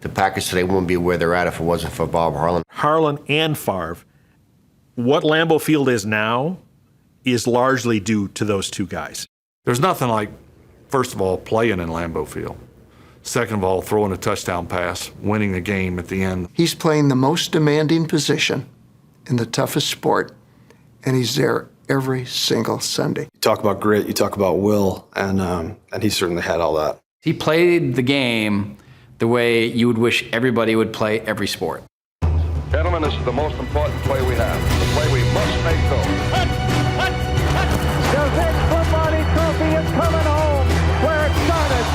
The Packers today wouldn't be where they're at if it wasn't for Bob Harlan. Harlan and Favre, what Lambeau Field is now is largely due to those two guys. There's nothing like, first of all, playing in Lambeau Field. Second of all, throwing a touchdown pass, winning a game at the end. He's playing the most demanding position in the toughest sport, and he's there every single Sunday. You talk about grit, you talk about will, and he certainly had all that. He played the game the way you would wish everybody would play every sport. Gentlemen, this is the most important play we have. The play we must make go. The Vince Lombardi Trophy is coming home where it started.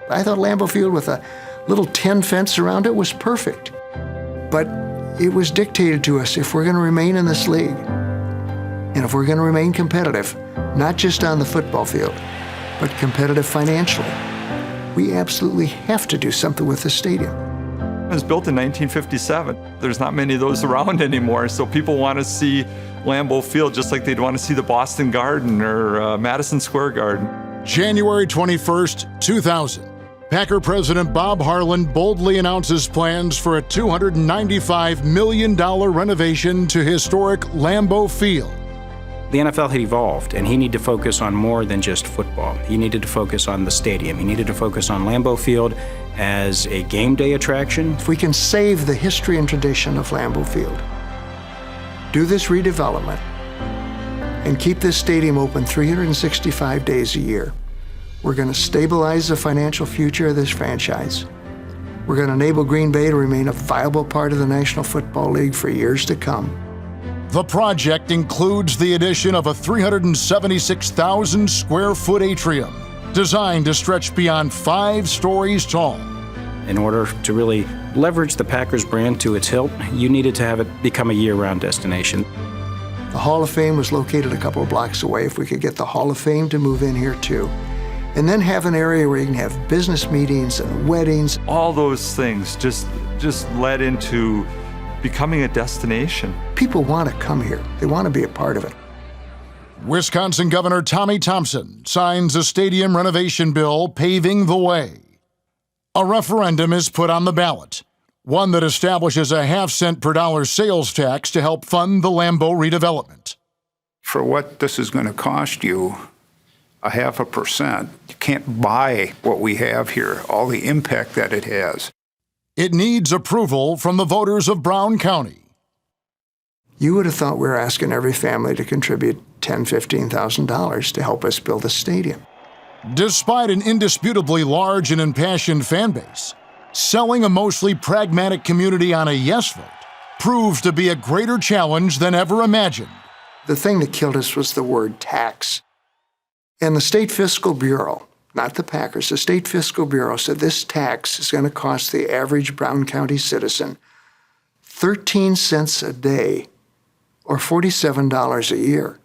I thought Lambeau Field with a little tin fence around it was perfect. But it was dictated to us if we're going to remain in this league, and if we're going to remain competitive, not just on the football field, but competitive financially, we absolutely have to do something with the stadium. It was built in 1957. There's not many of those around anymore, so people want to see Lambeau Field just like they'd want to see the Boston Garden or Madison Square Garden. January 21st, 2000. Packer President Bob Harlan boldly announces plans for a $295 million renovation to historic Lambeau Field. The NFL had evolved, and he needed to focus on more than just football. He needed to focus on the stadium. He needed to focus on Lambeau Field as a game day attraction. If we can save the history and tradition of Lambeau Field, do this redevelopment, and keep this stadium open 365 days a year, we're going to stabilize the financial future of this franchise. We're going to enable Green Bay to remain a viable part of the National Football League for years to come. The project includes the addition of a 376,000 square foot atrium designed to stretch beyond 5 stories tall. In order to really leverage the Packers brand to its hilt, you needed to have it become a year-round destination. The Hall of Fame was located a couple of blocks away. If we could get the Hall of Fame to move in here too, and then have an area where you can have business meetings and weddings. All those things just led into becoming a destination. People want to come here. They want to be a part of it. Wisconsin Governor Tommy Thompson signs a stadium renovation bill paving the way. A referendum is put on the ballot, one that establishes a half-cent per dollar sales tax to help fund the Lambeau redevelopment. For what this is going to cost you, 0.5%, you can't buy what we have here, all the impact that it has. It needs approval from the voters of Brown County. You would have thought we were asking every family to contribute $10,000, $15,000 to help us build a stadium. Despite an indisputably large and impassioned fan base, selling a mostly pragmatic community on a yes vote proved to be a greater challenge than ever imagined. The thing that killed us was the word tax. And the State Fiscal Bureau, not the Packers, the State Fiscal Bureau said this tax is going to cost the average Brown County citizen 13 cents a day or $47 a year.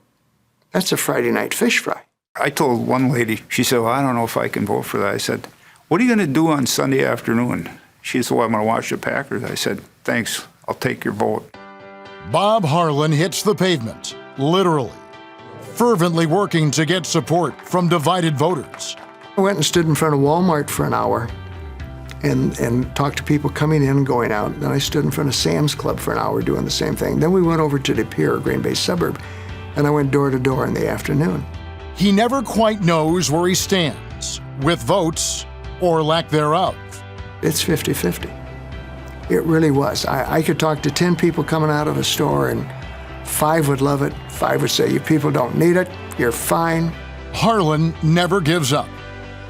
That's a Friday night fish fry. I told one lady, she said, well, I don't know if I can vote for that. I said, what are you going to do on Sunday afternoon? She said, well, I'm going to watch the Packers. I said, thanks, I'll take your vote. Bob Harlan hits the pavement, literally, fervently working to get support from divided voters. I went and stood in front of Walmart for an hour and talked to people coming in and going out. Then I stood in front of Sam's Club for an hour doing the same thing. Then we went over to De Pere, Green Bay suburb, and I went door to door in the afternoon. He never quite knows where he stands, with votes or lack thereof. It's 50-50. It really was. I could talk to 10 people coming out of a store and 5 would love it, 5 would say, you people don't need it, you're fine. Harlan never gives up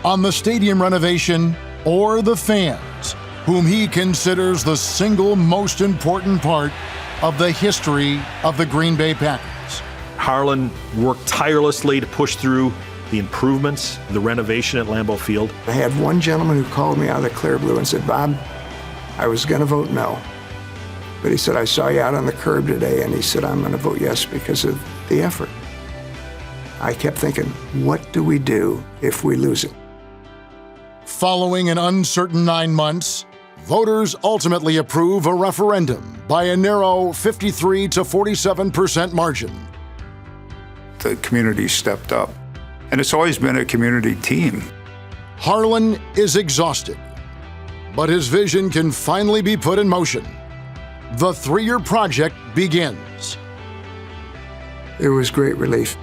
on the stadium renovation or the fans, whom he considers the single most important part of the history of the Green Bay Packers. Harlan worked tirelessly to push through the improvements, the renovation at Lambeau Field. I had one gentleman who called me out of the clear blue and said, Bob, I was going to vote no. But he said, I saw you out on the curb today, and he said, I'm going to vote yes because of the effort. I kept thinking, what do we do if we lose it? Following an uncertain 9 months, voters ultimately approve a referendum by a narrow 53 to 47% margin. The community stepped up, and it's always been a community team. Harlan is exhausted, but his vision can finally be put in motion. The 3-year project begins. It was great relief.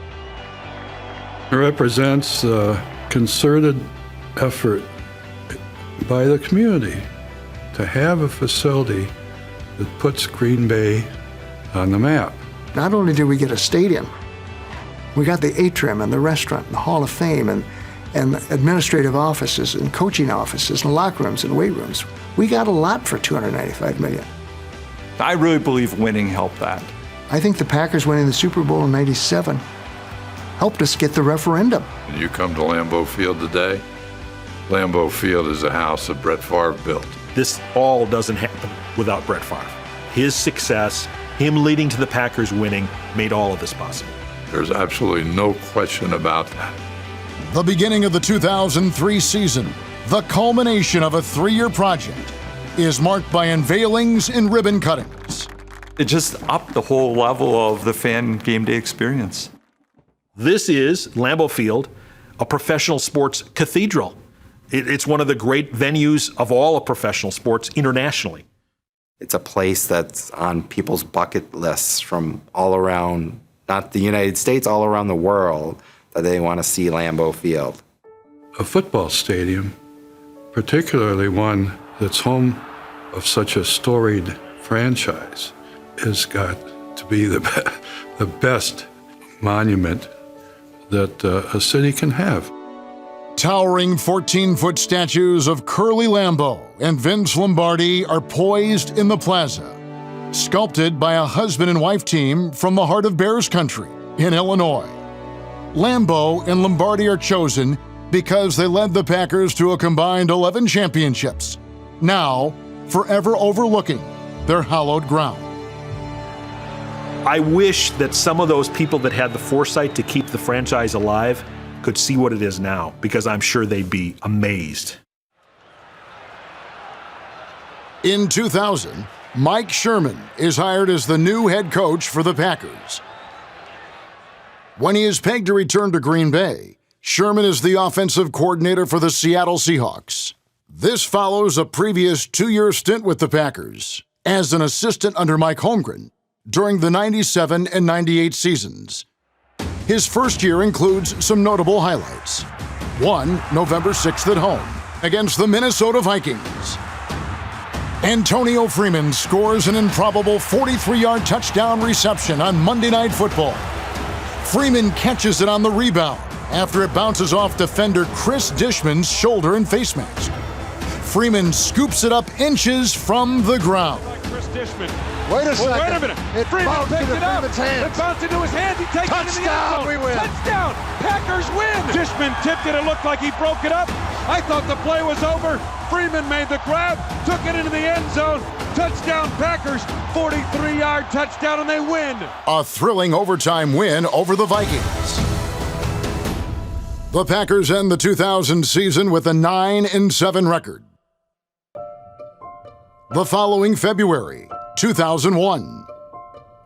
It represents a concerted effort by the community to have a facility that puts Green Bay on the map. Not only did we get a stadium, we got the atrium and the restaurant and the Hall of Fame and administrative offices and coaching offices and locker rooms and weight rooms. We got a lot for $295 million. I really believe winning helped that. I think the Packers winning the Super Bowl in '97 helped us get the referendum. When you come to Lambeau Field today, Lambeau Field is a house that Brett Favre built. This all doesn't happen without Brett Favre. His success, him leading to the Packers winning, made all of this possible. There's absolutely no question about that. The beginning of the 2003 season, the culmination of a 3-year project, is marked by unveilings and ribbon cuttings. It just upped the whole level of the fan game day experience. This is Lambeau Field, a professional sports cathedral. It's one of the great venues of all of professional sports internationally. It's a place that's on people's bucket lists from all around, not the United States, all around the world, that they want to see Lambeau Field. A football stadium, particularly one that's home of such a storied franchise, has got to be the best monument that a city can have. Towering 14-foot statues of Curly Lambeau and Vince Lombardi are poised in the plaza, sculpted by a husband and wife team from the heart of Bears country in Illinois. Lambeau and Lombardi are chosen because they led the Packers to a combined 11 championships, now forever overlooking their hallowed ground. I wish that some of those people that had the foresight to keep the franchise alive could see what it is now, because I'm sure they'd be amazed. In 2000, Mike Sherman is hired as the new head coach for the Packers. When he is pegged to return to Green Bay, Sherman is the offensive coordinator for the Seattle Seahawks. This follows a previous 2-year stint with the Packers as an assistant under Mike Holmgren during the '97 and '98 seasons. His first year includes some notable highlights. One, November 6th at home against the Minnesota Vikings. Antonio Freeman scores an improbable 43-yard touchdown reception on Monday Night Football. Freeman catches it on the rebound after it bounces off defender Chris Dishman's shoulder and face mask. Freeman scoops it up inches from the ground. Chris Dishman. Wait a second. Wait a minute. Freeman picked it up. hands. It bounced into his hands. He takes it in the end zone. We win. Touchdown. Packers win. Dishman tipped it. It looked like he broke it up. I thought the play was over. Freeman made the grab, took it into the end zone. Touchdown Packers. 43-yard touchdown, and they win. A thrilling overtime win over the Vikings. The Packers end the 2000 season with a 9-7 record. The following February, 2001,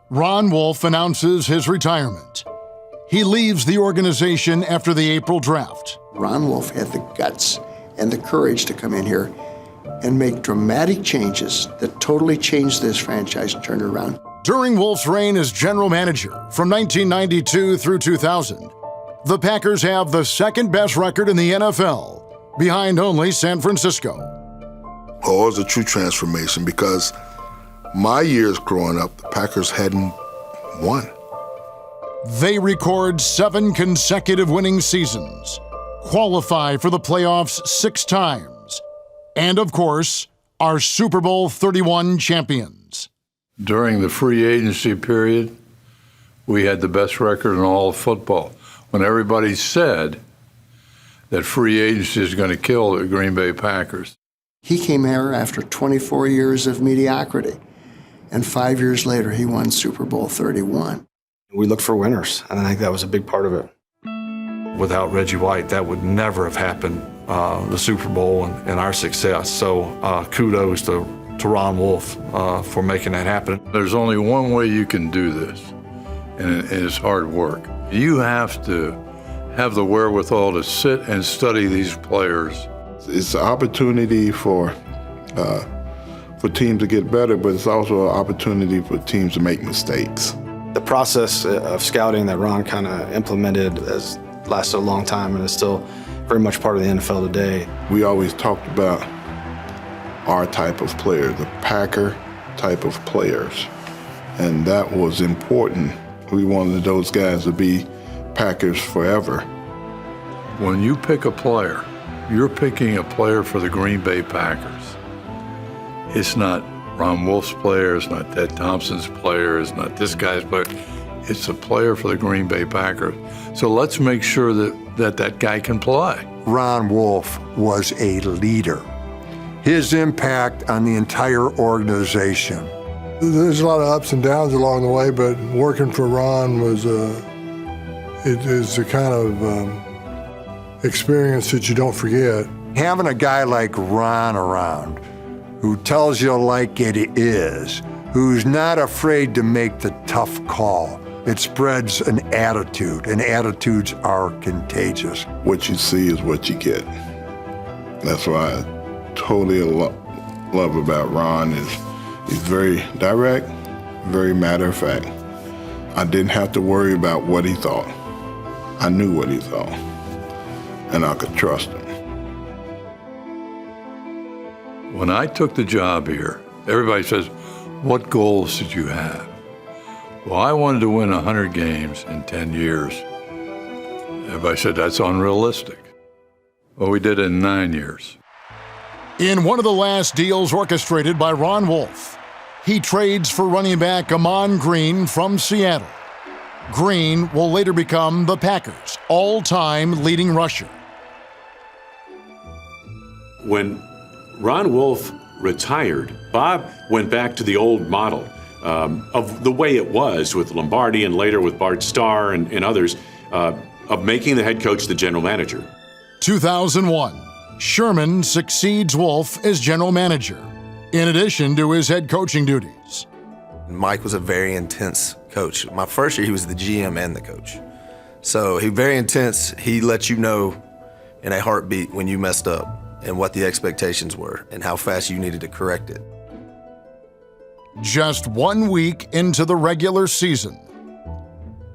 Ron Wolf announces his retirement. He leaves the organization after the April draft. Ron Wolf had the guts and the courage to come in here and make dramatic changes that totally changed this franchise and turned it around. During Wolf's reign as general manager from 1992 through 2000, the Packers have the second best record in the NFL, behind only San Francisco. Oh, it was a true transformation because my years growing up, the Packers hadn't won. They record 7 consecutive winning seasons, qualify for the playoffs 6 times, and of course, are Super Bowl 31 champions. During the free agency period, we had the best record in all of football. When everybody said that free agency is going to kill the Green Bay Packers. He came here after 24 years of mediocrity, and 5 years later, he won Super Bowl 31. We look for winners, and I think that was a big part of it. Without Reggie White, that would never have happened. the Super Bowl and our success. So kudos to Ron Wolf for making that happen. There's only one way you can do this, and it's hard work. You have to have the wherewithal to sit and study these players. It's an opportunity for teams to get better, but it's also an opportunity for teams to make mistakes. The process of scouting that Ron kind of implemented has lasted a long time and is still very much part of the NFL today. We always talked about our type of player, the Packer type of players, and that was important. We wanted those guys to be Packers forever. When you pick a player, you're picking a player for the Green Bay Packers. It's not Ron Wolf's player, it's not Ted Thompson's player, it's not this guy's player. It's a player for the Green Bay Packers. So let's make sure that guy can play. Ron Wolf was a leader. His impact on the entire organization. There's a lot of ups and downs along the way, but working for Ron was it is the kind of experience that you don't forget. Having a guy like Ron around who tells you like it is, who's not afraid to make the tough call, it spreads an attitude, and attitudes are contagious. What you see is what you get. That's what I totally love about Ron is he's very direct, very matter of fact. I didn't have to worry about what he thought. I knew what he thought, and I could trust him. When I took the job here, everybody says, what goals did you have? Well, I wanted to win 100 games in 10 years. Everybody said, that's unrealistic. Well, we did it in 9 years. In one of the last deals orchestrated by Ron Wolf, he trades for running back Amon Green from Seattle. Green will later become the Packers' all-time leading rusher. When Ron Wolf retired, Bob went back to the old model of the way it was with Lombardi and later with Bart Starr and others of making the head coach the general manager. 2001, Sherman succeeds Wolf as general manager, in addition to his head coaching duties. Mike was a very intense coach. My first year, he was the GM and the coach. So he very intense. He let you know in a heartbeat when you messed up and what the expectations were and how fast you needed to correct it. Just 1 week into the regular season,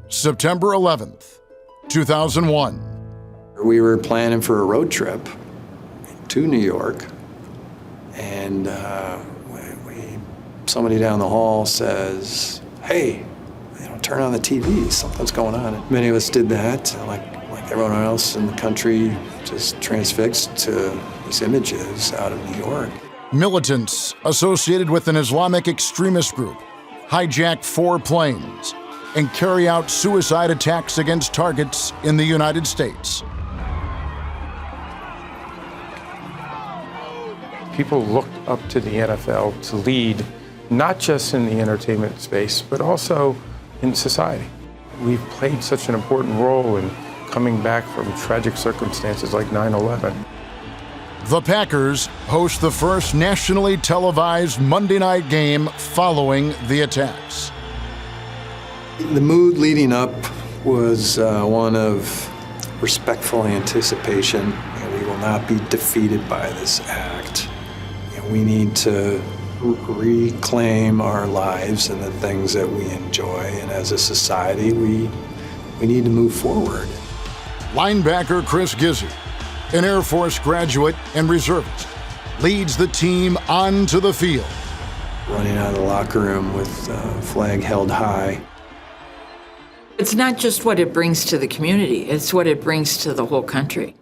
September 11th, 2001. We were planning for a road trip to New York, and somebody down the hall says, hey, turn on the TV, something's going on. And many of us did that, like everyone else in the country, just transfixed to these images out of New York. Militants associated with an Islamic extremist group hijack 4 planes and carry out suicide attacks against targets in the United States. People looked up to the NFL to lead, not just in the entertainment space, but also in society. We've played such an important role in coming back from tragic circumstances like 9/11. The Packers host the first nationally televised Monday night game following the attacks. The mood leading up was one of respectful anticipation. We will not be defeated by this act. We need to reclaim our lives and the things that we enjoy, and as a society, we need to move forward. Linebacker Chris Gizzi, an Air Force graduate and reservist, leads the team onto the field. Running out of the locker room with flag held high. It's not just what it brings to the community, it's what it brings to the whole country.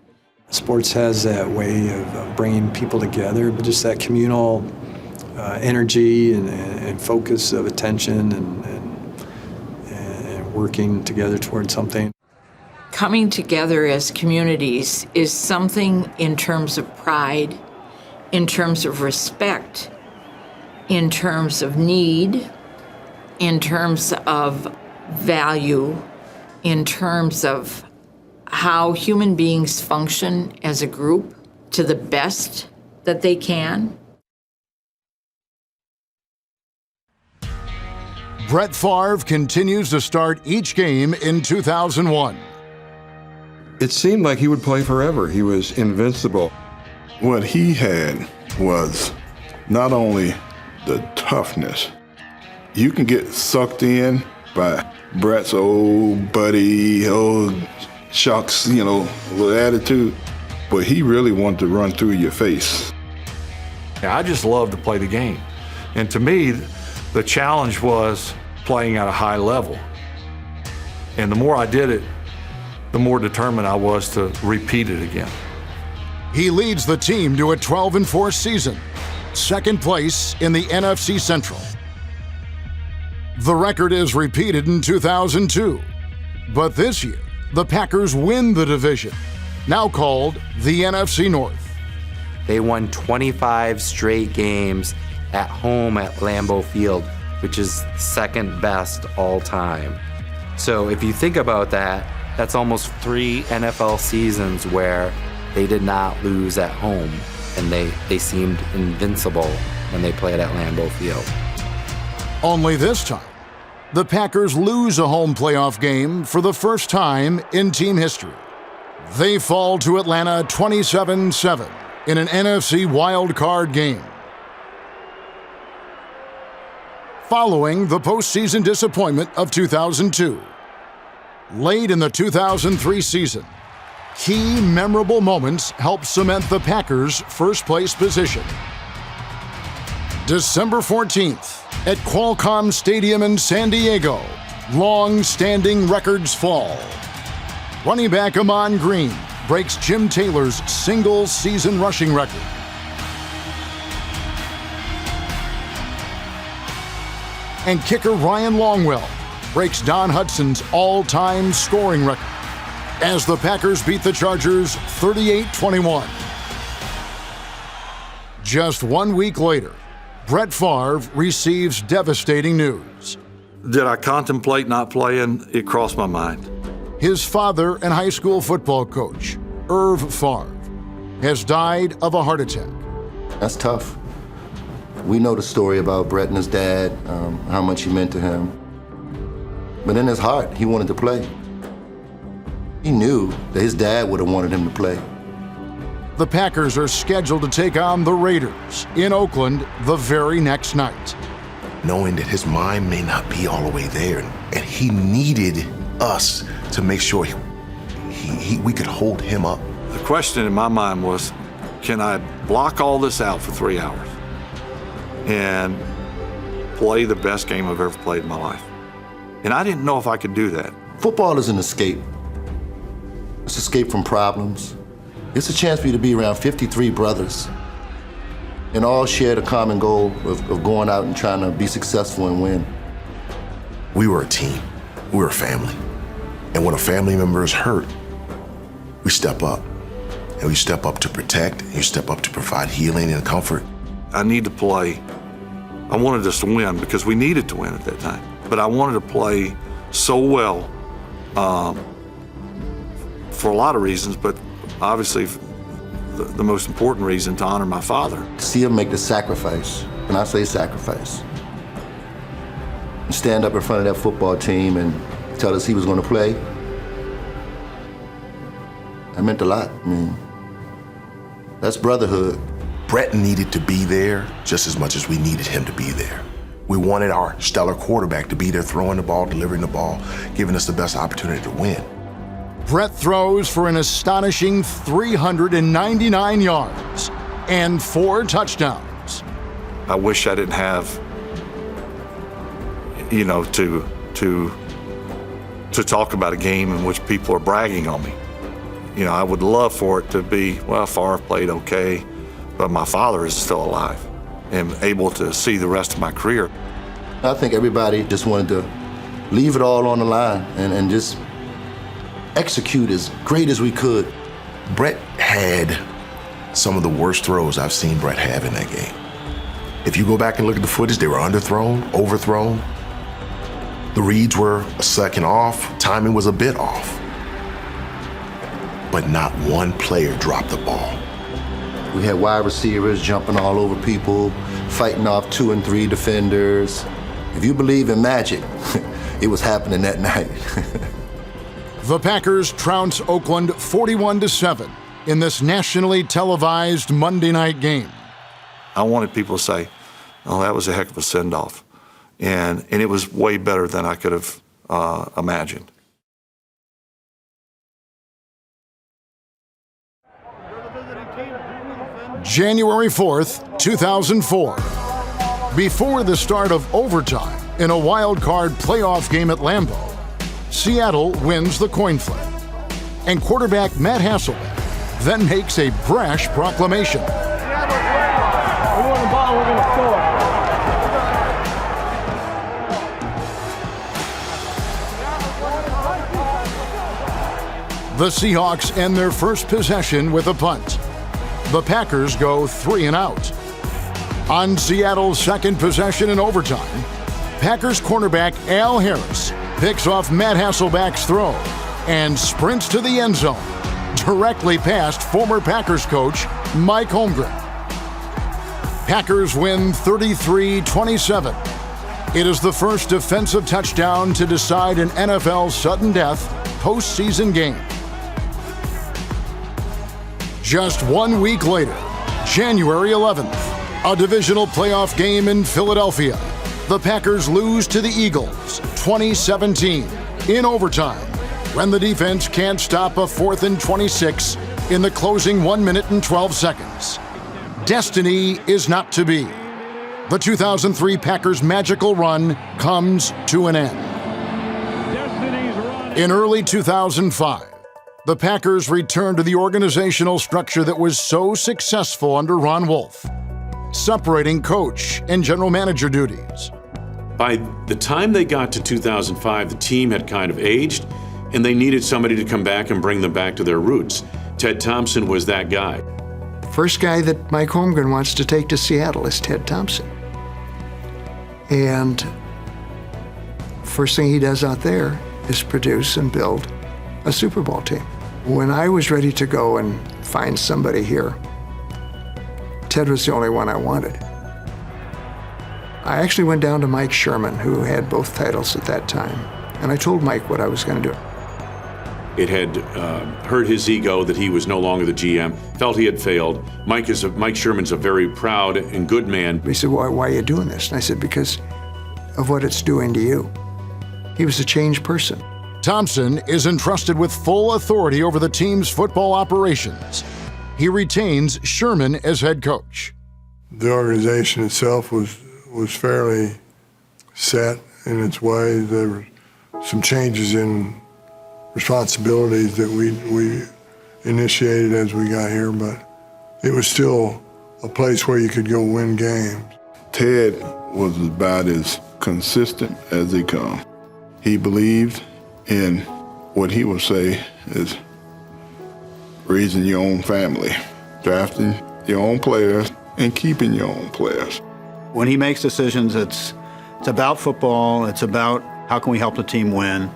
Sports has that way of bringing people together, but just that communal energy and focus of attention and working together towards something. Coming together as communities is something in terms of pride, in terms of respect, in terms of need, in terms of value, in terms of how human beings function as a group to the best that they can. Brett Favre continues to start each game in 2001. It seemed like he would play forever. He was invincible. What he had was not only the toughness. You can get sucked in by Brett's old buddy, old shucks, little attitude, but he really wanted to run through your face. I just love to play the game. And to me, the challenge was playing at a high level. And the more I did it, the more determined I was to repeat it again. He leads the team to a 12-4 season, second place in the NFC Central. The record is repeated in 2002, but this year, the Packers win the division, now called the NFC North. They won 25 straight games at home at Lambeau Field, which is second best all time. So if you think about that, that's almost 3 NFL seasons where they did not lose at home, and they seemed invincible when they played at Lambeau Field. Only this time, the Packers lose a home playoff game for the first time in team history. They fall to Atlanta 27-7 in an NFC wildcard game. Following the postseason disappointment of 2002, late in the 2003 season, key memorable moments helped cement the Packers' first-place position. December 14th at Qualcomm Stadium in San Diego, long-standing records fall. Running back Amon Green breaks Jim Taylor's single-season rushing record. And kicker Ryan Longwell breaks Don Hudson's all-time scoring record as the Packers beat the Chargers 38-21. Just 1 week later, Brett Favre receives devastating news. Did I contemplate not playing? It crossed my mind. His father and high school football coach, Irv Favre, has died of a heart attack. That's tough. We know the story about Brett and his dad, how much he meant to him. But in his heart, he wanted to play. He knew that his dad would have wanted him to play. The Packers are scheduled to take on the Raiders in Oakland the very next night. Knowing that his mind may not be all the way there, and he needed us to make sure we could hold him up. The question in my mind was, can I block all this out for 3 hours and play the best game I've ever played in my life? And I didn't know if I could do that. Football is an escape. It's escape from problems. It's a chance for you to be around 53 brothers and all share the common goal of going out and trying to be successful and win. We were a team. We were a family. And when a family member is hurt, we step up. And we step up to protect, and you step up to provide healing and comfort. I need to play. I wanted us to win because we needed to win at that time. But I wanted to play so well for a lot of reasons, but obviously the most important reason, to honor my father. To see him make the sacrifice, and I say sacrifice, and stand up in front of that football team and tell us he was going to play, that meant a lot. I mean, that's brotherhood. Brett needed to be there just as much as we needed him to be there. We wanted our stellar quarterback to be there throwing the ball, delivering the ball, giving us the best opportunity to win. Brett throws for an astonishing 399 yards and 4 touchdowns. I wish I didn't have, to talk about a game in which people are bragging on me. I would love for it to be, well, Favre played okay, but my father is still alive and able to see the rest of my career. I think everybody just wanted to leave it all on the line and just execute as great as we could. Brett had some of the worst throws I've seen Brett have in that game. If you go back and look at the footage, they were underthrown, overthrown. The reads were a second off, timing was a bit off. but not one player dropped the ball. We had wide receivers jumping all over people, fighting off 2 and 3 defenders. If you believe in magic, it was happening that night. The Packers trounce Oakland 41-7 in this nationally televised Monday night game. I wanted people to say, oh, that was a heck of a send-off. And it was way better than I could have imagined. January 4th, 2004. Before the start of overtime in a wild card playoff game at Lambeau, Seattle wins the coin flip. And quarterback Matt Hasselbeck then makes a brash proclamation. We want the ball, we're going to score. The Seahawks end their first possession with a punt. The Packers go 3 and out. On Seattle's second possession in overtime, Packers cornerback Al Harris picks off Matt Hasselbeck's throw and sprints to the end zone, directly past former Packers coach Mike Holmgren. Packers win 33-27. It is the first defensive touchdown to decide an NFL sudden death postseason game. Just 1 week later, January 11th, a divisional playoff game in Philadelphia. The Packers lose to the Eagles 2017 in overtime when the defense can't stop a 4th and 26 in the closing 1 minute and 12 seconds. Destiny is not to be. The 2003 Packers' magical run comes to an end. In early 2005, the Packers returned to the organizational structure that was so successful under Ron Wolf, separating coach and general manager duties. By the time they got to 2005, the team had kind of aged, and they needed somebody to come back and bring them back to their roots. Ted Thompson was that guy. The first guy that Mike Holmgren wants to take to Seattle is Ted Thompson. And first thing he does out there is produce and build a Super Bowl team. When I was ready to go and find somebody here, Ted was the only one I wanted. I actually went down to Mike Sherman, who had both titles at that time, and I told Mike what I was going to do. It had hurt his ego that he was no longer the GM, felt he had failed. Mike Sherman's a very proud and good man. He said, why are you doing this? And I said, because of what it's doing to you. He was a changed person. Thompson is entrusted with full authority over the team's football operations. He retains Sherman as head coach. The organization itself was fairly set in its way. There were some changes in responsibilities that we initiated as we got here, but it was still a place where you could go win games. Ted was about as consistent as they come. He believed in what he would say is raising your own family, drafting your own players, and keeping your own players. When he makes decisions, it's about football. It's about how can we help the team win.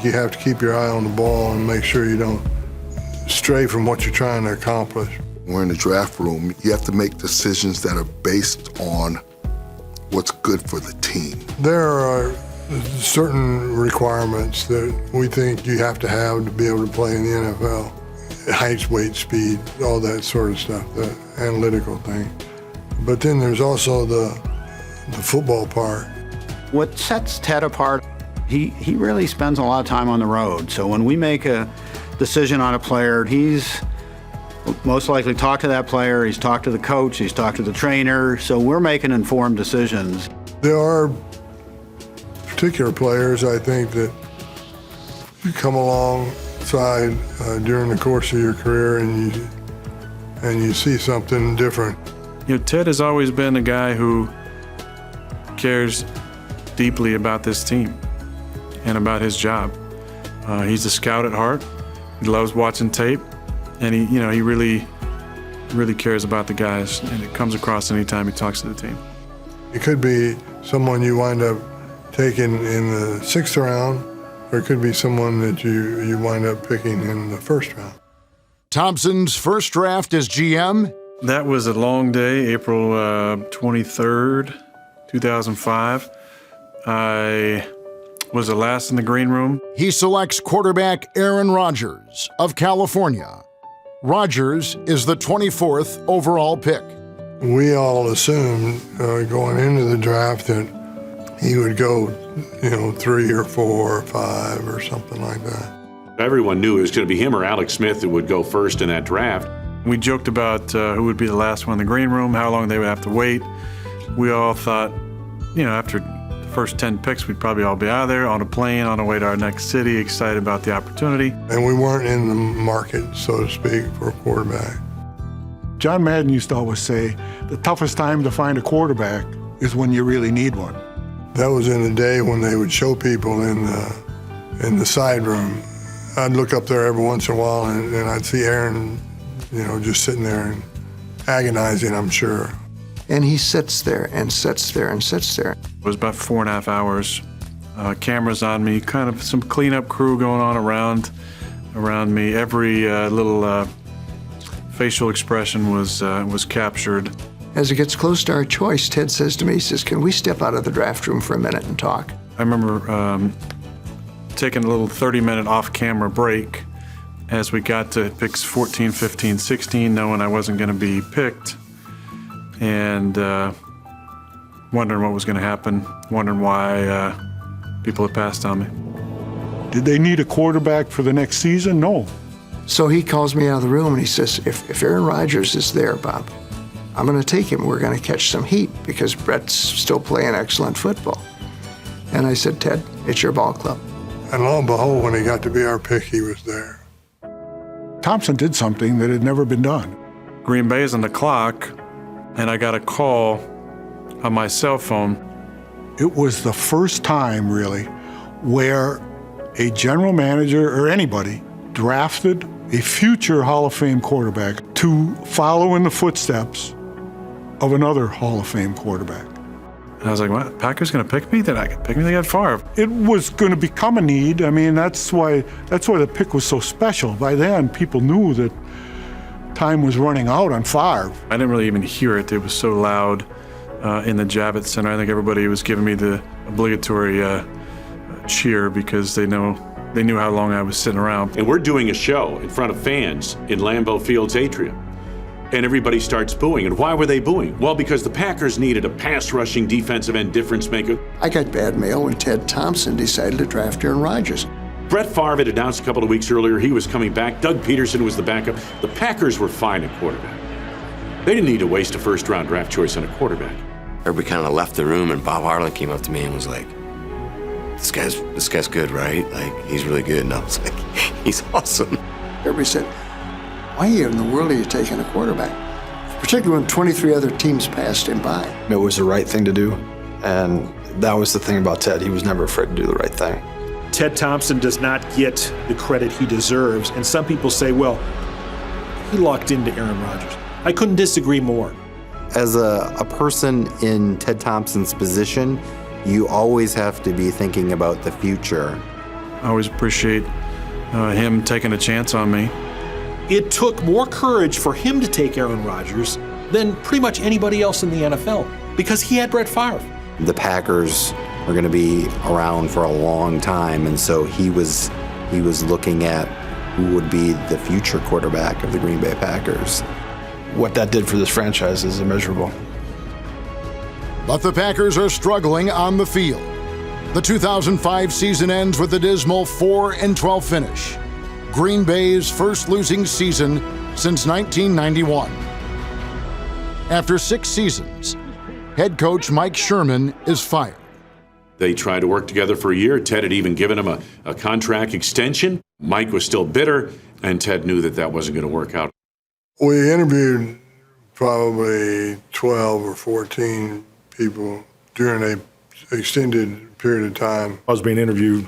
You have to keep your eye on the ball and make sure you don't stray from what you're trying to accomplish. We're in the draft room. You have to make decisions that are based on what's good for the team. There are certain requirements that we think you have to be able to play in the NFL. Height, weight, speed, all that sort of stuff, the analytical thing. But then there's also the football part. What sets Ted apart, he really spends a lot of time on the road. So when we make a decision on a player, he's most likely talked to that player, he's talked to the coach, he's talked to the trainer, so we're making informed decisions. There are particular players, I think, that you come alongside during the course of your career and you see something different. You know, Ted has always been a guy who cares deeply about this team and about his job. He's a scout at heart. He loves watching tape, and he really cares about the guys, and it comes across anytime he talks to the team. It could be someone you wind up taking in the 6th round, or it could be someone that you wind up picking in the first round. Thompson's first draft as GM. That was a long day, April 23rd, 2005. I was the last in the green room. He selects quarterback Aaron Rodgers of California. Rodgers is the 24th overall pick. We all assumed going into the draft that he would go, 3 or 4 or 5 or something like that. Everyone knew it was going to be him or Alex Smith that would go first in that draft. We joked about who would be the last one in the green room, how long they would have to wait. We all thought, after the first 10 picks, we'd probably all be out of there on a plane on our way to our next city, excited about the opportunity. And we weren't in the market, so to speak, for a quarterback. John Madden used to always say, the toughest time to find a quarterback is when you really need one. That was in the day when they would show people in the side room. I'd look up there every once in a while and I'd see Aaron, just sitting there and agonizing, I'm sure. And he sits there and sits there and sits there. It was about 4.5 hours. Cameras on me, kind of some cleanup crew going on around me. Every little facial expression was captured. As it gets close to our choice, Ted says to me, he says, "Can we step out of the draft room for a minute and talk?" I remember taking a little 30-minute off-camera break as we got to picks 14, 15, 16, knowing I wasn't going to be picked, and wondering what was going to happen, wondering why people had passed on me. Did they need a quarterback for the next season? No. So he calls me out of the room and he says, if Aaron Rodgers is there, Bob, I'm going to take him. We're going to catch some heat because Brett's still playing excellent football. And I said, Ted, it's your ball club. And lo and behold, when he got to be our pick, he was there. Thompson did something that had never been done. Green Bay is on the clock, and I got a call on my cell phone. It was the first time, really, where a general manager or anybody drafted a future Hall of Fame quarterback to follow in the footsteps of another Hall of Fame quarterback. And I was like, what, Packers gonna pick me? Then I could pick me, they got Favre. It was gonna become a need. I mean, that's why the pick was so special. By then, people knew that time was running out on Favre. I didn't really even hear it. It was so loud in the Javits Center. I think everybody was giving me the obligatory cheer because they knew how long I was sitting around. And we're doing a show in front of fans in Lambeau Field's atrium. And everybody starts booing. And why were they booing? Well, because the Packers needed a pass-rushing defensive end difference maker. I got bad mail when Ted Thompson decided to draft Aaron Rodgers. Brett Favre had announced a couple of weeks earlier he was coming back. Doug Peterson was the backup. The Packers were fine at quarterback. They didn't need to waste a first-round draft choice on a quarterback. Everybody kind of left the room, and Bob Harlan came up to me and was like, this guy's good, right? Like, he's really good. And I was like, he's awesome. Everybody said, why in the world are you taking a quarterback? Particularly when 23 other teams passed him by. It was the right thing to do, and that was the thing about Ted. He was never afraid to do the right thing. Ted Thompson does not get the credit he deserves, and some people say, well, he locked into Aaron Rodgers. I couldn't disagree more. As a person in Ted Thompson's position, you always have to be thinking about the future. I always appreciate him taking a chance on me. It took more courage for him to take Aaron Rodgers than pretty much anybody else in the NFL because he had Brett Favre. The Packers are going to be around for a long time, and so he was looking at who would be the future quarterback of the Green Bay Packers. What that did for this franchise is immeasurable. But the Packers are struggling on the field. The 2005 season ends with a dismal 4-12 finish. Green Bay's first losing season since 1991. After 6 seasons, head coach Mike Sherman is fired. They tried to work together for a year. Ted had even given him a contract extension. Mike was still bitter, and Ted knew that wasn't going to work out. We interviewed probably 12 or 14 people during an extended period of time. I was being interviewed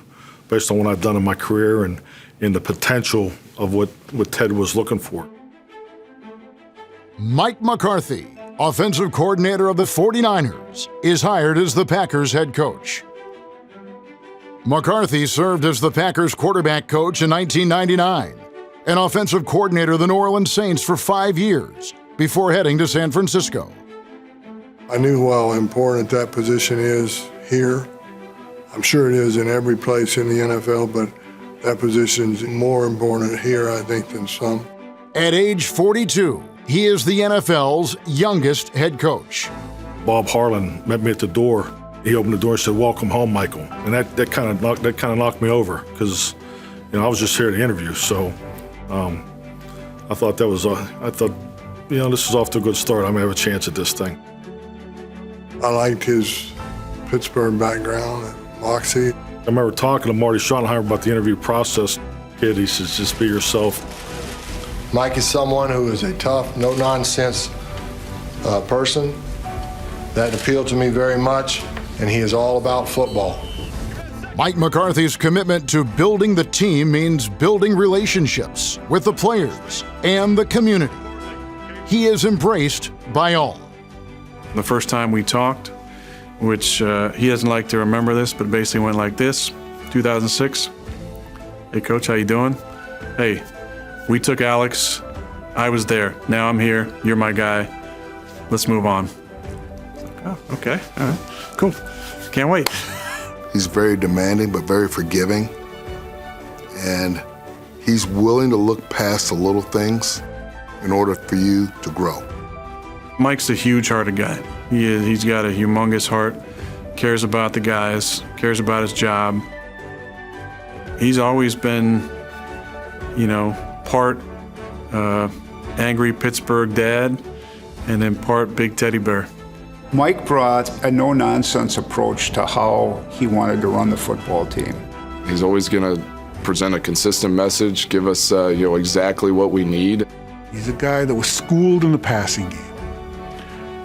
based on what I've done in my career and in the potential of what Ted was looking for. Mike McCarthy, offensive coordinator of the 49ers, is hired as the Packers head coach. McCarthy served as the Packers quarterback coach in 1999, an offensive coordinator of the New Orleans Saints for 5 years before heading to San Francisco. I knew how important that position is here. I'm sure it is in every place in the NFL, but that position's more important here, I think, than some. At age 42, he is the NFL's youngest head coach. Bob Harlan met me at the door. He opened the door and said, "Welcome home, Michael." And that kind of knocked me over because, I was just here to interview. So I thought this is off to a good start. I may have a chance at this thing. I liked his Pittsburgh background, moxie. I remember talking to Marty Schottenheimer about the interview process. Kid, he says, just be yourself. Mike is someone who is a tough, no-nonsense person. That appealed to me very much, and he is all about football. Mike McCarthy's commitment to building the team means building relationships with the players and the community. He is embraced by all. The first time we talked, which he doesn't like to remember this, but basically went like this, 2006. "Hey, Coach, how you doing? Hey, we took Alex. I was there. Now I'm here. You're my guy. Let's move on." Oh, okay. All right. Cool. Can't wait. He's very demanding, but very forgiving. And he's willing to look past the little things in order for you to grow. Mike's a huge-hearted guy. He's got a humongous heart, cares about the guys, cares about his job. He's always been, part angry Pittsburgh dad and then part big teddy bear. Mike brought a no-nonsense approach to how he wanted to run the football team. He's always going to present a consistent message, give us exactly what we need. He's a guy that was schooled in the passing game.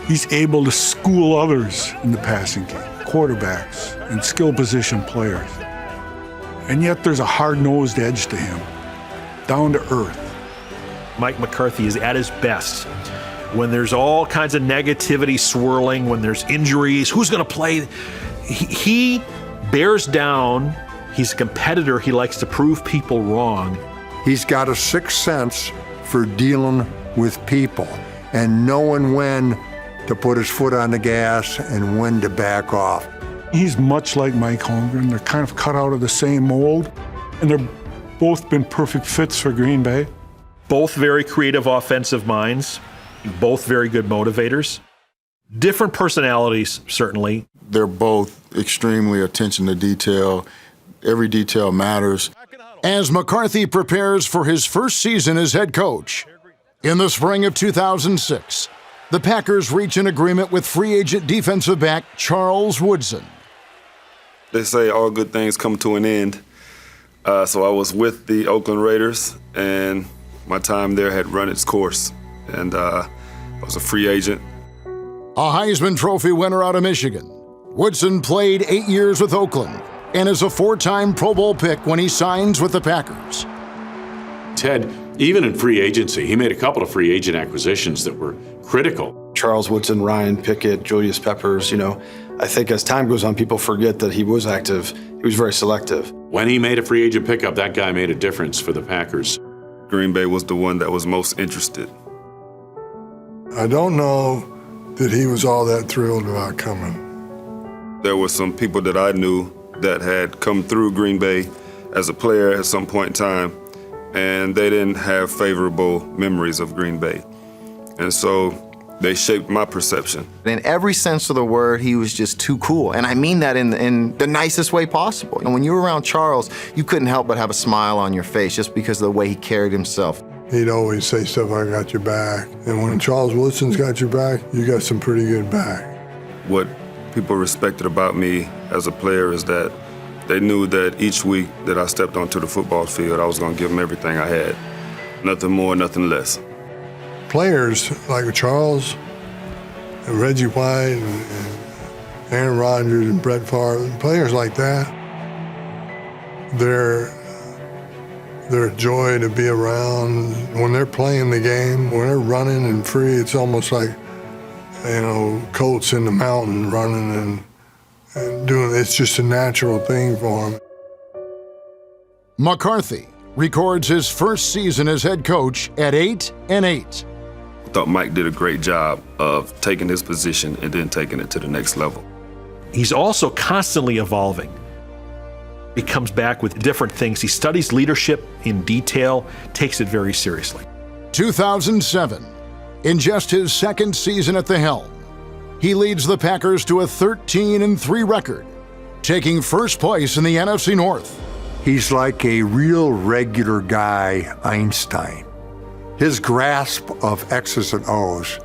He's able to school others in the passing game, quarterbacks and skill position players. And yet there's a hard-nosed edge to him, down to earth. Mike McCarthy is at his best when there's all kinds of negativity swirling, when there's injuries, who's going to play. He bears down. He's a competitor. He likes to prove people wrong. He's got a sixth sense for dealing with people and knowing when to put his foot on the gas and when to back off. He's much like Mike Holmgren. They're kind of cut out of the same mold, and they're both been perfect fits for Green Bay. Both very creative offensive minds, both very good motivators. Different personalities, certainly. They're both extremely attention to detail. Every detail matters. As McCarthy prepares for his first season as head coach, in the spring of 2006, the Packers reach an agreement with free agent defensive back Charles Woodson. They say all good things come to an end. So I was with the Oakland Raiders, and my time there had run its course. And I was a free agent. A Heisman Trophy winner out of Michigan, Woodson played 8 years with Oakland and is a 4-time Pro Bowl pick when he signs with the Packers. Ted, even in free agency, he made a couple of free agent acquisitions that were critical. Charles Woodson, Ryan Pickett, Julius Peppers, I think as time goes on, people forget that he was active. He was very selective. When he made a free agent pickup, that guy made a difference for the Packers. Green Bay was the one that was most interested. I don't know that he was all that thrilled about coming. There were some people that I knew that had come through Green Bay as a player at some point in time, and they didn't have favorable memories of Green Bay. And so they shaped my perception. In every sense of the word, he was just too cool. And I mean that in the nicest way possible. And when you were around Charles, you couldn't help but have a smile on your face just because of the way he carried himself. He'd always say stuff, "I got your back." And when Charles Woodson's got your back, you got some pretty good back. What people respected about me as a player is that they knew that each week that I stepped onto the football field, I was going to give them everything I had. Nothing more, nothing less. Players like Charles and Reggie White and Aaron Rodgers and Brett Favre, players like that, they're a joy to be around. When they're playing the game, when they're running and free, it's almost like, Colts in the mountain running and doing. It's just a natural thing for them. McCarthy records his first season as head coach at 8-8. I thought Mike did a great job of taking his position and then taking it to the next level. He's also constantly evolving. He comes back with different things. He studies leadership in detail, takes it very seriously. 2007, in just his second season at the helm, he leads the Packers to a 13-3 record, taking first place in the NFC North. He's like a real regular guy, Einstein. His grasp of X's and O's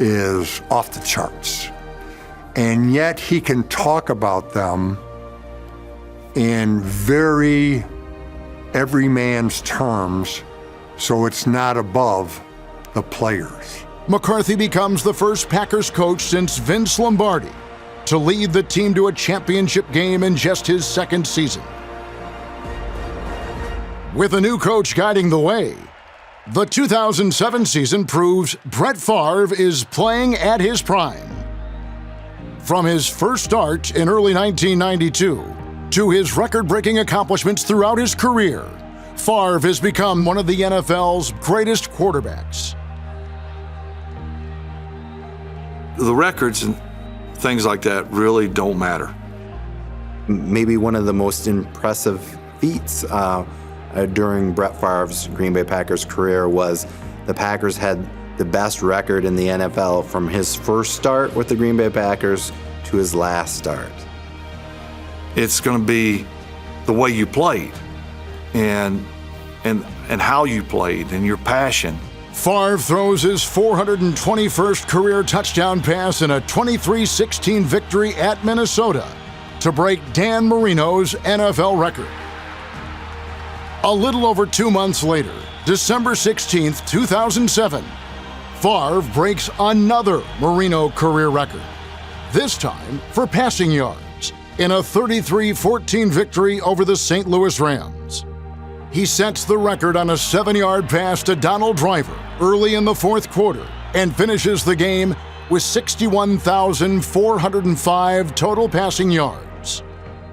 is off the charts. And yet he can talk about them in very everyman's terms, so it's not above the players. McCarthy becomes the first Packers coach since Vince Lombardi to lead the team to a championship game in just his second season. With a new coach guiding the way, the 2007 season proves Brett Favre is playing at his prime. From his first start in early 1992 to his record-breaking accomplishments throughout his career, Favre has become one of the NFL's greatest quarterbacks. The records and things like that really don't matter. Maybe one of the most impressive feats during Brett Favre's Green Bay Packers career was the Packers had the best record in the NFL from his first start with the Green Bay Packers to his last start. It's going to be the way you played and how you played and your passion. Favre throws his 421st career touchdown pass in a 23-16 victory at Minnesota to break Dan Marino's NFL record. A little over 2 months later, December 16th, 2007, Favre breaks another Marino career record, this time for passing yards, in a 33-14 victory over the St. Louis Rams. He sets the record on a 7-yard pass to Donald Driver early in the fourth quarter and finishes the game with 61,405 total passing yards.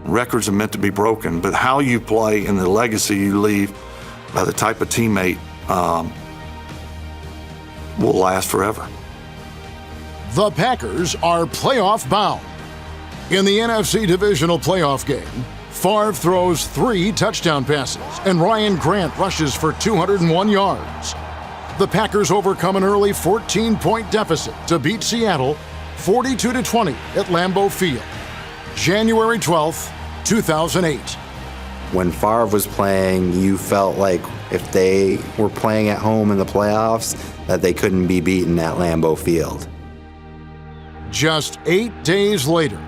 Records are meant to be broken, but how you play and the legacy you leave by the type of teammate will last forever. The Packers are playoff bound. In the NFC divisional playoff game, Favre throws 3 touchdown passes and Ryan Grant rushes for 201 yards. The Packers overcome an early 14-point deficit to beat Seattle 42-20 at Lambeau Field, January 12th, 2008. When Favre was playing, you felt like if they were playing at home in the playoffs, that they couldn't be beaten at Lambeau Field. Just 8 days later,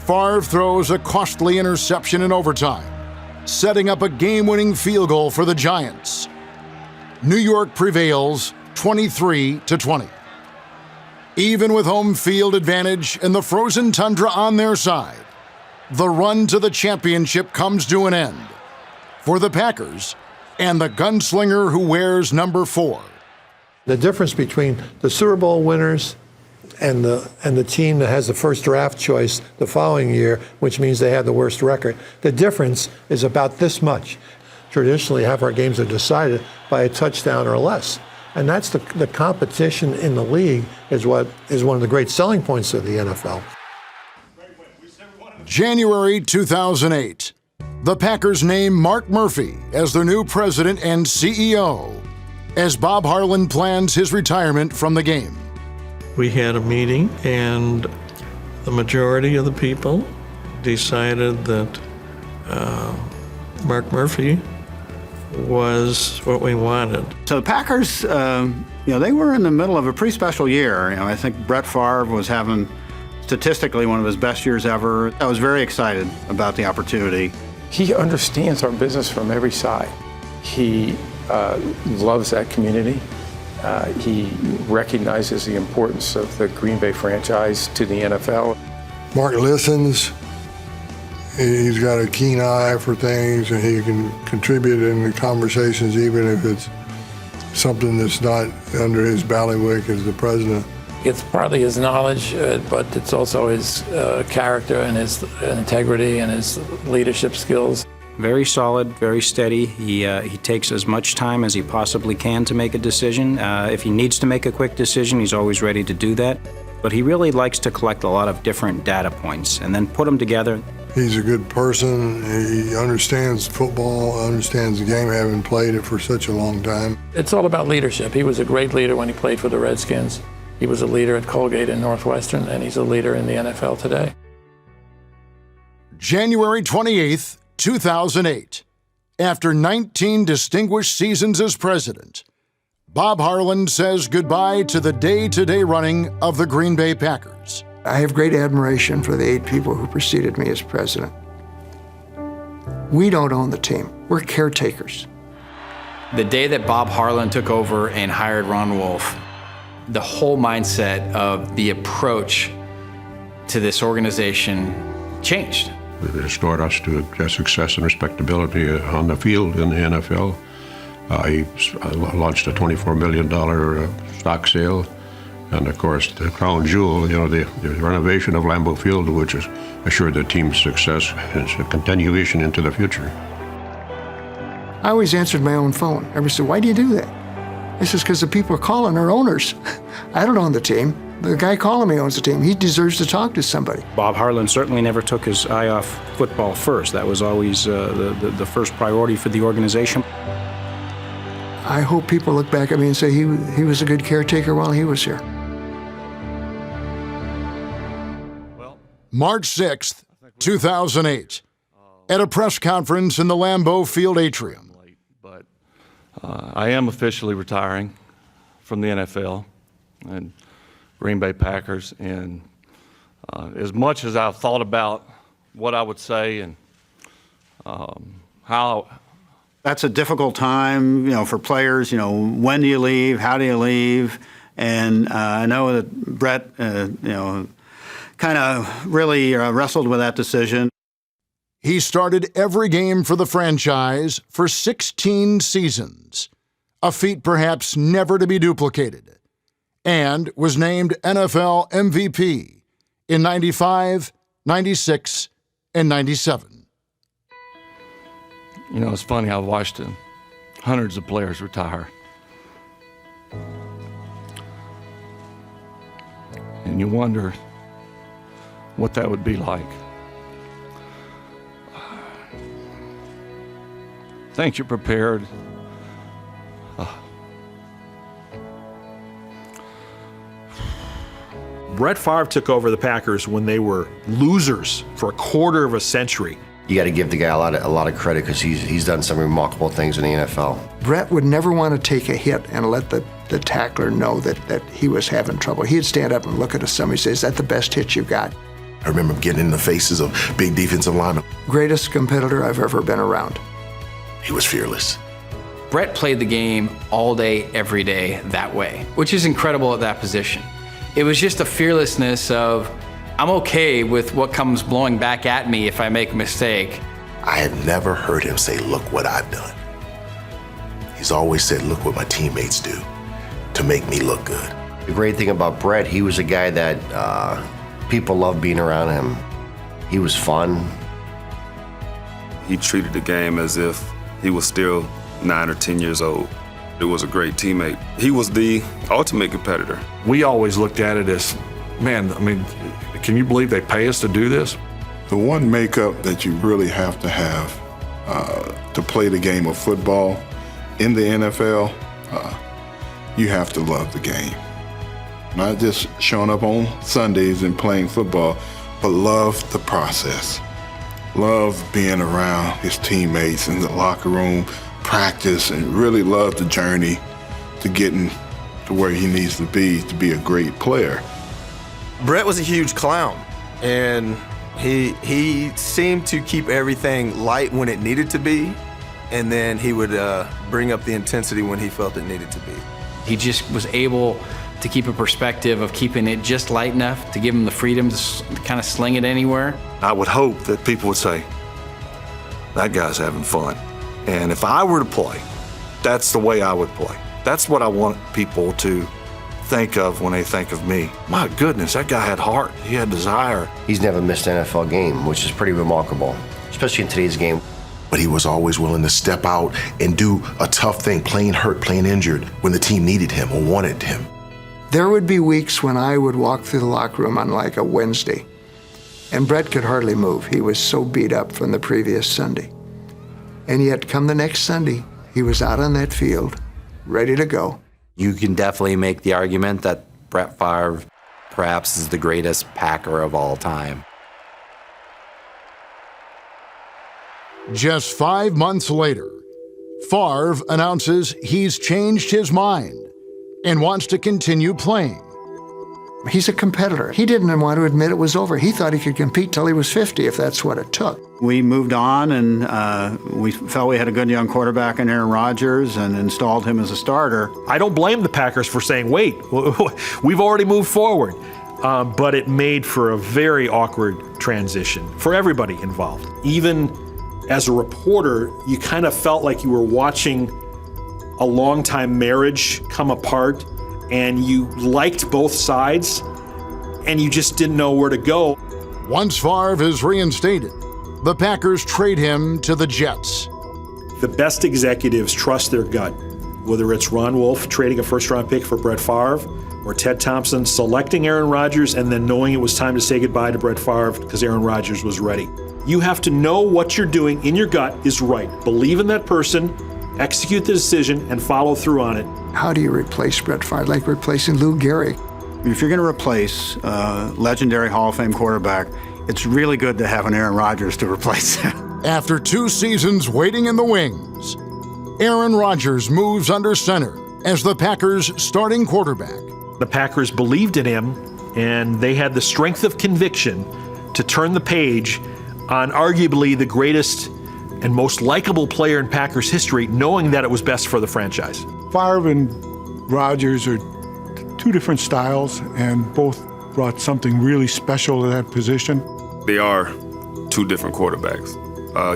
Favre throws a costly interception in overtime, setting up a game-winning field goal for the Giants. New York prevails 23-20. Even with home field advantage and the frozen tundra on their side, the run to the championship comes to an end for the Packers and the gunslinger who wears number 4. The difference between the Super Bowl winners and the team that has the first draft choice the following year, which means they have the worst record, the difference is about this much. Traditionally, half our games are decided by a touchdown or less. And that's the competition in the league is what is one of the great selling points of the NFL. January 2008, the Packers name Mark Murphy as their new president and CEO as Bob Harlan plans his retirement from the game. We had a meeting and the majority of the people decided that Mark Murphy was what we wanted. So the Packers, they were in the middle of a pretty special year. I think Brett Favre was having statistically one of his best years ever. I was very excited about the opportunity. He understands our business from every side. He loves that community. He recognizes the importance of the Green Bay franchise to the NFL. Mark listens. He's got a keen eye for things, and he can contribute in the conversations even if it's something that's not under his bailiwick as the president. It's partly his knowledge, but it's also his character and his integrity and his leadership skills. Very solid, very steady. He takes as much time as he possibly can to make a decision. If he needs to make a quick decision, he's always ready to do that. But he really likes to collect a lot of different data points and then put them together. He's a good person. He understands football, understands the game, having played it for such a long time. It's all about leadership. He was a great leader when he played for the Redskins. He was a leader at Colgate and Northwestern, and he's a leader in the NFL today. January 28th, 2008. After 19 distinguished seasons as president, Bob Harlan says goodbye to the day-to-day running of the Green Bay Packers. I have great admiration for the 8 people who preceded me as president. We don't own the team. We're caretakers. The day that Bob Harlan took over and hired Ron Wolf, the whole mindset of the approach to this organization changed. It restored us to success and respectability on the field in the NFL. He launched a $24 million stock sale. And of course, the crown jewel, the renovation of Lambeau Field, which has assured the team's success and a continuation into the future. I always answered my own phone. Everybody said, why do you do that? I says, because the people calling are owners. I don't own the team. The guy calling me owns the team. He deserves to talk to somebody. Bob Harlan certainly never took his eye off football first. That was always the first priority for the organization. I hope people look back at me and say he was a good caretaker while he was here. March 6th, 2008, at a press conference in the Lambeau Field atrium. I am officially retiring from the NFL and Green Bay Packers, and as much as I've thought about what I would say and how. That's a difficult time, for players. When do you leave? How do you leave? And I know that Brett, kind of really wrestled with that decision. He started every game for the franchise for 16 seasons, a feat perhaps never to be duplicated, and was named NFL MVP in 95, 96, and 97. It's funny, I've watched hundreds of players retire. And you wonder what that would be like. Think you're prepared. Brett Favre took over the Packers when they were losers for a quarter of a century. You got to give the guy a lot of credit because he's done some remarkable things in the NFL. Brett would never want to take a hit and let the tackler know that he was having trouble. He'd stand up and look at somebody and say, is that the best hit you got? I remember getting in the faces of big defensive linemen. Greatest competitor I've ever been around. He was fearless. Brett played the game all day, every day that way, which is incredible at that position. It was just a fearlessness of, I'm okay with what comes blowing back at me if I make a mistake. I had never heard him say, look what I've done. He's always said, look what my teammates do to make me look good. The great thing about Brett, he was a guy that people loved being around him. He was fun. He treated the game as if he was still 9 or 10 years old. It was a great teammate. He was the ultimate competitor. We always looked at it as, man, can you believe they pay us to do this? The one makeup that you really have to play the game of football in the NFL, you have to love the game. Not just showing up on Sundays and playing football, but love the process. Love being around his teammates in the locker room, practice, and really love the journey to getting to where he needs to be a great player. Brett was a huge clown, and he seemed to keep everything light when it needed to be, and then he would bring up the intensity when he felt it needed to be. He just was able to keep a perspective of keeping it just light enough to give him the freedom to kind of sling it anywhere. I would hope that people would say, that guy's having fun. And if I were to play, that's the way I would play. That's what I want people to think of when they think of me. My goodness, that guy had heart. He had desire. He's never missed an NFL game, which is pretty remarkable, especially in today's game. But he was always willing to step out and do a tough thing, playing hurt, playing injured, when the team needed him or wanted him. There would be weeks when I would walk through the locker room on like a Wednesday, and Brett could hardly move. He was so beat up from the previous Sunday. And yet, come the next Sunday, he was out on that field, ready to go. You can definitely make the argument that Brett Favre perhaps is the greatest Packer of all time. Just 5 months later, Favre announces he's changed his mind and wants to continue playing. He's a competitor. He didn't want to admit it was over. He thought he could compete till he was 50 if that's what it took. We moved on, and we felt we had a good young quarterback in Aaron Rodgers and installed him as a starter. I don't blame the Packers for saying, wait, we've already moved forward. But it made for a very awkward transition for everybody involved. Even as a reporter, you kind of felt like you were watching a long-time marriage come apart, and you liked both sides, and you just didn't know where to go. Once Favre is reinstated, the Packers trade him to the Jets. The best executives trust their gut, whether it's Ron Wolf trading a first-round pick for Brett Favre, or Ted Thompson selecting Aaron Rodgers and then knowing it was time to say goodbye to Brett Favre because Aaron Rodgers was ready. You have to know what you're doing in your gut is right. Believe in that person, execute the decision, and follow through on it. How do you replace Brett Favre? Like replacing Lou Gehrig. If you're going to replace a legendary Hall of Fame quarterback, it's really good to have an Aaron Rodgers to replace him. After 2 seasons waiting in the wings, Aaron Rodgers moves under center as the Packers' starting quarterback. The Packers believed in him, and they had the strength of conviction to turn the page on arguably the greatest and most likable player in Packers history, knowing that it was best for the franchise. Favre and Rodgers are two different styles, and both brought something really special to that position. They are two different quarterbacks.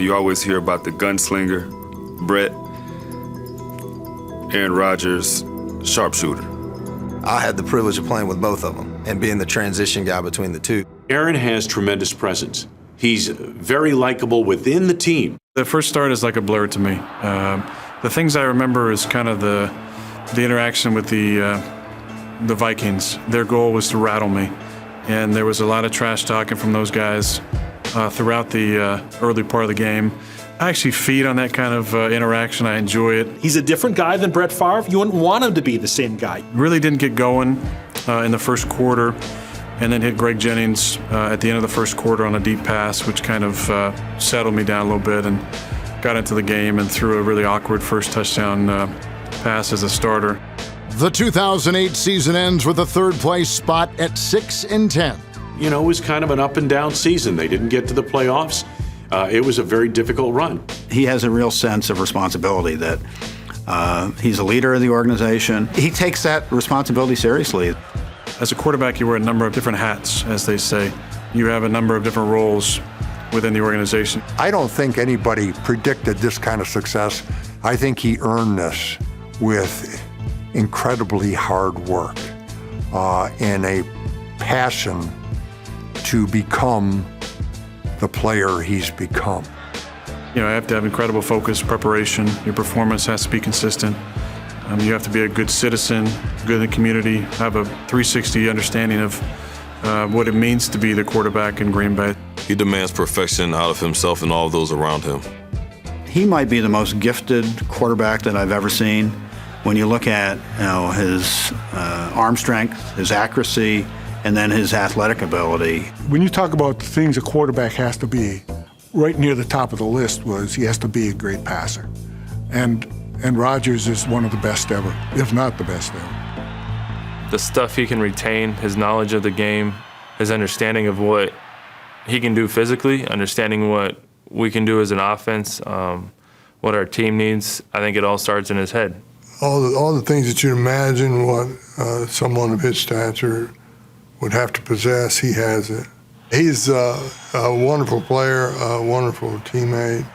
You always hear about the gunslinger, Brett, Aaron Rodgers, sharpshooter. I had the privilege of playing with both of them and being the transition guy between the two. Aaron has tremendous presence. He's very likable within the team. The first start is like a blur to me. The things I remember is kind of the interaction with the Vikings. Their goal was to rattle me, and there was a lot of trash talking from those guys throughout the early part of the game. I actually feed on that kind of interaction. I enjoy it. He's a different guy than Brett Favre. You wouldn't want him to be the same guy. Really didn't get going in the first quarter, and then hit Greg Jennings at the end of the first quarter on a deep pass, which kind of settled me down a little bit, and got into the game and threw a really awkward first touchdown pass as a starter. The 2008 season ends with a third-place spot at 6-10. You know, it was kind of an up-and-down season. They didn't get to the playoffs. It was a very difficult run. He has a real sense of responsibility that he's a leader of the organization. He takes that responsibility seriously. As a quarterback, you wear a number of different hats, as they say. You have a number of different roles within the organization. I don't think anybody predicted this kind of success. I think he earned this with incredibly hard work and a passion to become the player he's become. You know, you have to have incredible focus, preparation. Your performance has to be consistent. You have to be a good citizen, good in the community, have a 360 understanding of what it means to be the quarterback in Green Bay. He demands perfection out of himself and all of those around him. He might be the most gifted quarterback that I've ever seen. When you look at his arm strength, his accuracy, and then his athletic ability. When you talk about the things a quarterback has to be, right near the top of the list was he has to be a great passer. And Rodgers is one of the best ever, if not the best ever. The stuff he can retain, his knowledge of the game, his understanding of what he can do physically, understanding what we can do as an offense, what our team needs, I think it all starts in his head. All the things that you imagine what someone of his stature would have to possess, he has it. He's a wonderful player, a wonderful teammate.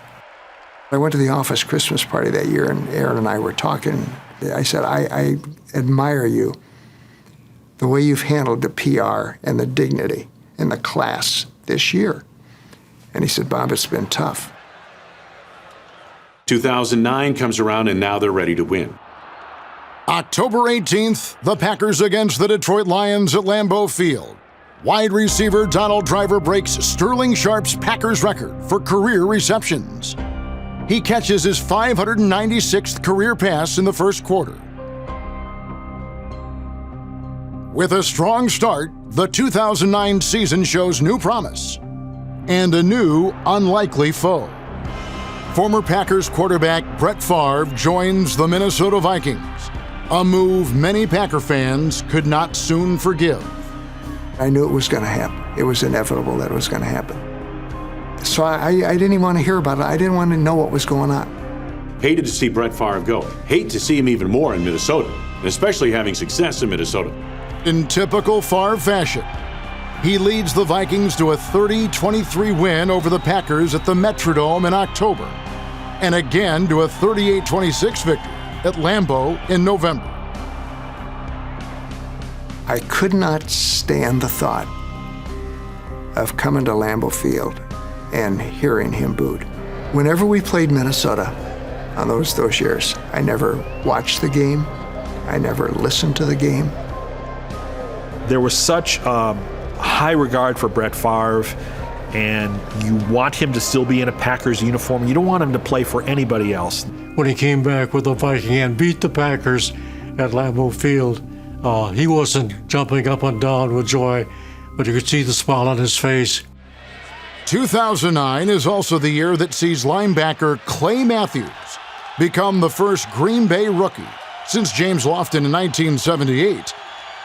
I went to the office Christmas party that year, and Aaron and I were talking. I said, I admire you, the way you've handled the PR and the dignity and the class this year. And he said, Bob, it's been tough. 2009 comes around, and now they're ready to win. October 18th, the Packers against the Detroit Lions at Lambeau Field. Wide receiver Donald Driver breaks Sterling Sharp's Packers record for career receptions. He catches his 596th career pass in the first quarter. With a strong start, the 2009 season shows new promise and a new, unlikely foe. Former Packers quarterback Brett Favre joins the Minnesota Vikings, a move many Packer fans could not soon forgive. I knew it was going to happen. It was inevitable that it was going to happen. So I didn't even want to hear about it. I didn't want to know what was going on. Hated to see Brett Favre go. Hate to see him even more in Minnesota, especially having success in Minnesota. In typical Favre fashion, he leads the Vikings to a 30-23 win over the Packers at the Metrodome in October, and again to a 38-26 victory at Lambeau in November. I could not stand the thought of coming to Lambeau Field and hearing him booed. Whenever we played Minnesota on those years, I never watched the game. I never listened to the game. There was such high regard for Brett Favre, and you want him to still be in a Packers uniform. You don't want him to play for anybody else. When he came back with the Viking and beat the Packers at Lambeau Field, he wasn't jumping up and down with joy, but you could see the smile on his face. 2009 is also the year that sees linebacker Clay Matthews become the first Green Bay rookie since James Lofton in 1978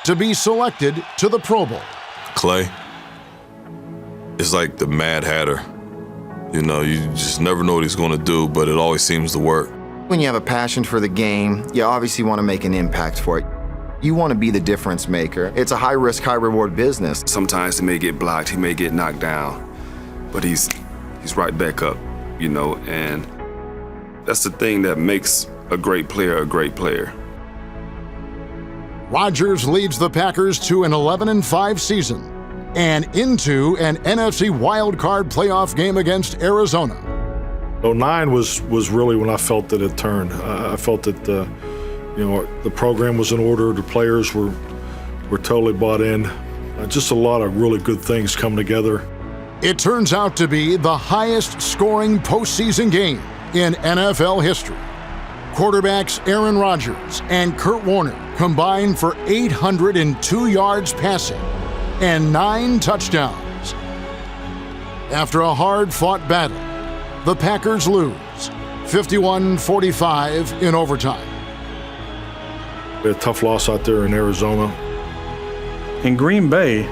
to be selected to the Pro Bowl. Clay is like the Mad Hatter. You know, you just never know what he's going to do, but it always seems to work. When you have a passion for the game, you obviously want to make an impact for it. You want to be the difference maker. It's a high-risk, high-reward business. Sometimes he may get blocked, he may get knocked down, but he's right back up, you know, and that's the thing that makes a great player a great player. Rodgers leads the Packers to an 11-5 season and into an NFC wildcard playoff game against Arizona. 09 was really when I felt that it turned. I felt that the program was in order, the players were totally bought in. Just a lot of really good things coming together. It turns out to be the highest scoring postseason game in NFL history. Quarterbacks Aaron Rodgers and Kurt Warner combined for 802 yards passing and 9 touchdowns. After a hard-fought battle, the Packers lose 51-45 in overtime. We had a tough loss out there in Arizona. In Green Bay,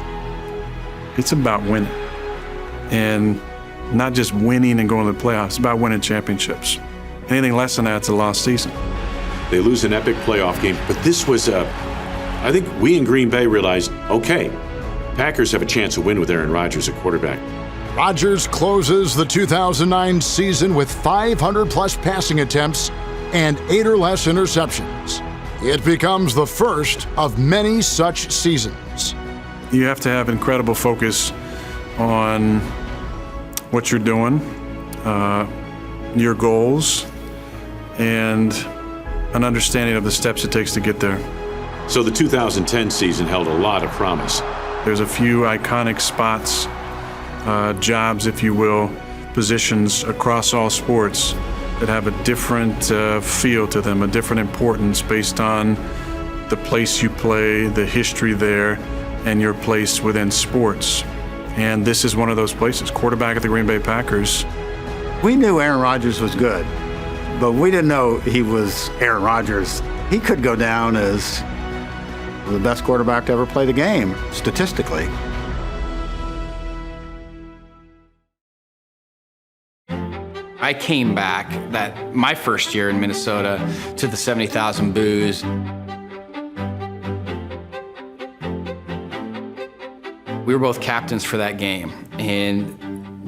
it's about winning. And not just winning and going to the playoffs, it's about winning championships. Anything less than that's a lost season. They lose an epic playoff game, but this was I think we in Green Bay realized, okay, Packers have a chance to win with Aaron Rodgers at quarterback. Rodgers closes the 2009 season with 500-plus passing attempts and 8 or less interceptions. It becomes the first of many such seasons. You have to have incredible focus on what you're doing, your goals, and an understanding of the steps it takes to get there. So the 2010 season held a lot of promise. There's a few iconic spots, jobs, if you will, positions across all sports that have a different feel to them, a different importance based on the place you play, the history there, and your place within sports. And this is one of those places, quarterback of the Green Bay Packers. We knew Aaron Rodgers was good, but we didn't know he was Aaron Rodgers. He could go down as the best quarterback to ever play the game, statistically. I came back my first year in Minnesota to the 70,000 boos. We were both captains for that game, and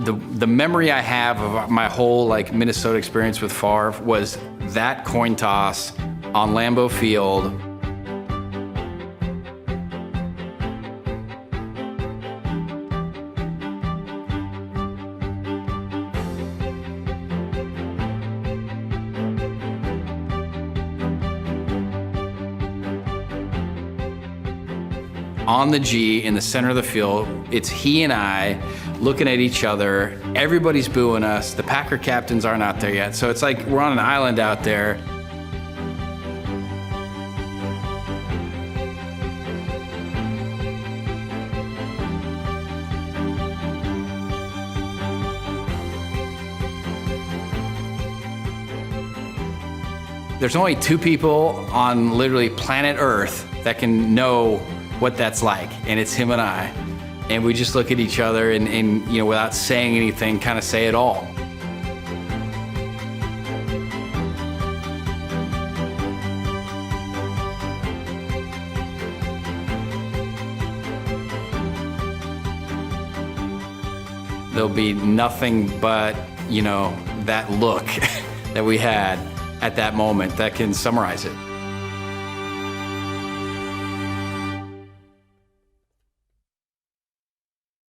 the memory I have of my whole Minnesota experience with Favre was that coin toss on Lambeau Field. on the G in the center of the field. It's he and I looking at each other. Everybody's booing us. The Packer captains aren't out there yet. So it's like we're on an island out there. There's only two people on literally planet Earth that can know what that's like, and it's him and I. And we just look at each other and you know, without saying anything, kind of say it all. There'll be nothing but, you know, that look that we had at that moment that can summarize it.